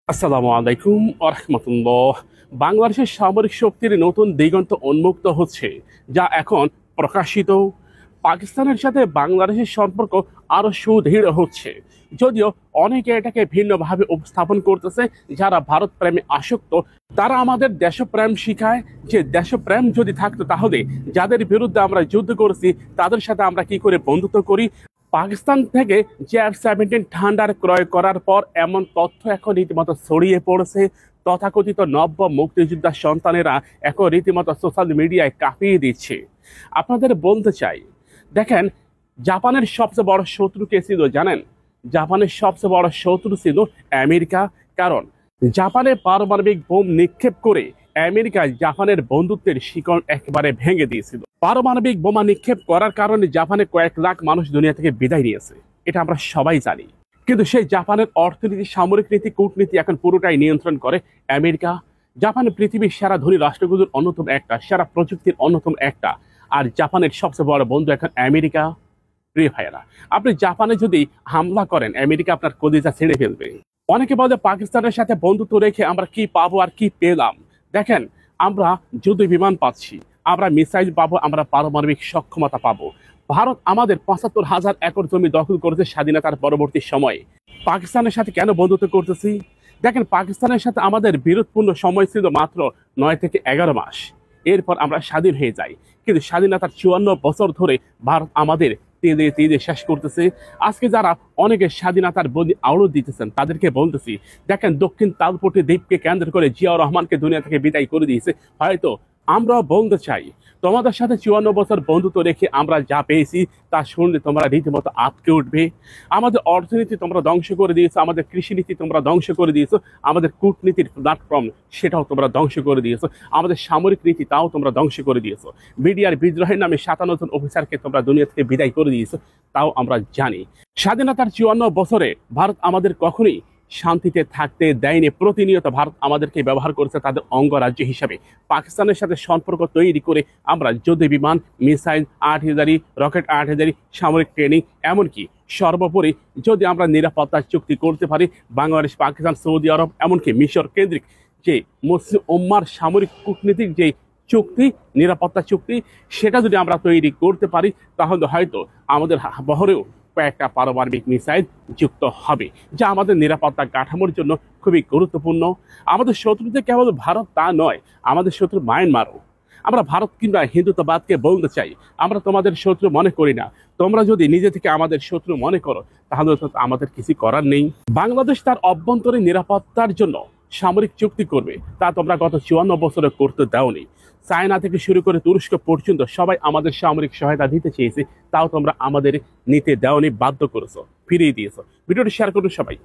আসসালামু আলাইকুম আরহামতুল্লাহ। বাংলাদেশের সামরিক শক্তির নতুন দিগন্ত উন্মুক্ত হচ্ছে, যা এখন প্রকাশিত। পাকিস্তানের সাথে বাংলাদেশের সম্পর্ক আরো সুদৃঢ় হচ্ছে, যদিও অনেকে এটাকে ভিন্নভাবে উপস্থাপন করতেছে। যারা ভারত প্রেমে আসক্ত তারা আমাদের দেশপ্রেম শিখায়, যে দেশপ্রেম যদি থাকতো তাহলে যাদের বিরুদ্ধে আমরা যুদ্ধ করেছি তাদের সাথে আমরা কি করে বন্ধুত্ব করি। পাকিস্তান থেকে JF-17 থান্ডার ক্রয় করার পর এমন তথ্য এখন রীতিমতো ছড়িয়ে পড়েছে। তথাকথিত নব্য মুক্তিযোদ্ধা সন্তানেরা এখন রীতিমতো সোশ্যাল মিডিয়ায় কাঁপিয়ে দিচ্ছে। আপনাদের বলতে চাই, দেখেন, জাপানের সবচেয়ে বড় শত্রু কে ছিল জানেন? জাপানের সবচেয়ে বড় শত্রু ছিল আমেরিকা। কারণ জাপানে পারমাণবিক বোম নিক্ষেপ করে আমেরিকা জাপানের বন্ধুত্বের শিকড় একেবারে ভেঙে দিয়েছিল। পারমাণবিক বোমা নিক্ষেপ করার কারণে জাপানে কয়েক লাখ মানুষ দুনিয়া থেকে বিদায় নিয়েছে, এটা আমরা সবাই জানি। কিন্তু সেই জাপানের অর্থনীতি, সামরিক নীতি, কূটনীতি এখন পুরোটাই নিয়ন্ত্রণ করে আমেরিকা। জাপান পৃথিবীর সেরা ধনী রাষ্ট্রগুলোর অন্যতম একটা, সেরা প্রযুক্তির অন্যতম একটা। আর জাপানের সবচেয়ে বড় বন্ধু এখন আমেরিকা। প্রিয় ভাইয়েরা, আপনি জাপানে যদি হামলা করেন, আমেরিকা আপনার কলিজা ছেড়ে ফেলবে। অনেকে বলে পাকিস্তানের সাথে বন্ধুত্ব রেখে আমরা কি পাবো আর কি পেলাম। দেখেন, আমরা যুদ্ধ বিমান পাচ্ছি, আমরা মিসাইল পাবো, আমরা পারমাণবিক সক্ষমতা পাবো। ভারত আমাদের ৭৫,০০০ একর জমি দখল করেছে স্বাধীনতার পরবর্তী সময়ে। পাকিস্তানের সাথে কেন বন্ধুত্ব করতেছি? দেখেন, পাকিস্তানের সাথে আমাদের বিরোধপূর্ণ সময় ছিল মাত্র ৯ থেকে ১১ মাস। এরপর আমরা স্বাধীন হয়ে যাই। কিন্তু স্বাধীনতার ৫৪ বছর ধরে ভারত আমাদের তেলে তেলে শেষ করতেছে। আজকে যারা অনেকে স্বাধীনতার বন্দি আওড় দিতেছেন তাদেরকে বলতেছি, দেখেন, দক্ষিণ তালপট্টি দ্বীপকে কেন্দ্র করে জিয়াউর রহমানকে দুনিয়া থেকে বিদায় করে দিয়েছে। হয়তো আমরাও বলতে চাই, তোমাদের সাথে ৫৪ বছর বন্ধুত্ব রেখে আমরা যা পেয়েছি তা শুনলে তোমরা রীতিমতো আটকে উঠবে। আমাদের অর্থনীতি তোমরা ধ্বংস করে দিয়েছো, আমাদের কৃষিনীতি তোমরা ধ্বংস করে দিয়েছো, আমাদের কূটনীতির প্ল্যাটফর্ম সেটাও তোমরা ধ্বংস করে দিয়েছো, আমাদের সামরিক নীতি তাও তোমরা ধ্বংস করে দিয়েছো। বিডিআর বিদ্রোহের নামে ৫৭ জন অফিসারকে তোমরা দুনিয়া থেকে বিদায় করে দিয়েছো, তাও আমরা জানি। স্বাধীনতার ৫৪ বছরে ভারত আমাদের কখনোই শান্তিতে থাকতে দেয়নি। প্রতিনিয়ত ভারত আমাদেরকে ব্যবহার করেছে তাদের অঙ্গরাজ্য হিসাবে। পাকিস্তানের সাথে সম্পর্ক তৈরি করে আমরা যুদ্ধ বিমান, মিসাইল, আর্টিলারি, রকেট আর্টিলারি, সামরিক ট্রেনিং, এমনকি সর্বোপরি যদি আমরা নিরাপত্তা চুক্তি করতে পারি, বাংলাদেশ, পাকিস্তান, সৌদি আরব, এমনকি মিশর কেন্দ্রিক যে মুসলিম উম্মার সামরিক কূটনীতিক যে চুক্তি, নিরাপত্তা চুক্তি, সেটা যদি আমরা তৈরি করতে পারি তাহলে হয়তো আমাদের বহরেও কয়েকটা পারমাণবিক মিসাইল যুক্ত হবে, যা আমাদের নিরাপত্তা কাঠামোর জন্য খুবই গুরুত্বপূর্ণ। আমাদের শত্রুতে কেবল ভারত তা নয়, আমাদের শত্রু মায়ানমারও। আমরা ভারত কিংবা হিন্দুত্ববাদকে বলতে চাই, আমরা তোমাদের শত্রু মনে করি না। তোমরা যদি নিজে থেকে আমাদের শত্রু মনে করো তাহলে তো আমাদের কিছু করার নেই। বাংলাদেশ তার অভ্যন্তরীণ নিরাপত্তার জন্য সামরিক চুক্তি করবে, তা তোমরা গত ৫৪ বছরে করতে দাওনি। চায়না থেকে শুরু করে তুরস্ক পর্যন্ত সবাই আমাদের সামরিক সহায়তা দিতে চেয়েছে, তাও তোমরা আমাদের নিতে দাওনি, বাধ্য করেছো, ফিরিয়ে দিয়েছো। ভিডিওটি শেয়ার করুন সবাই।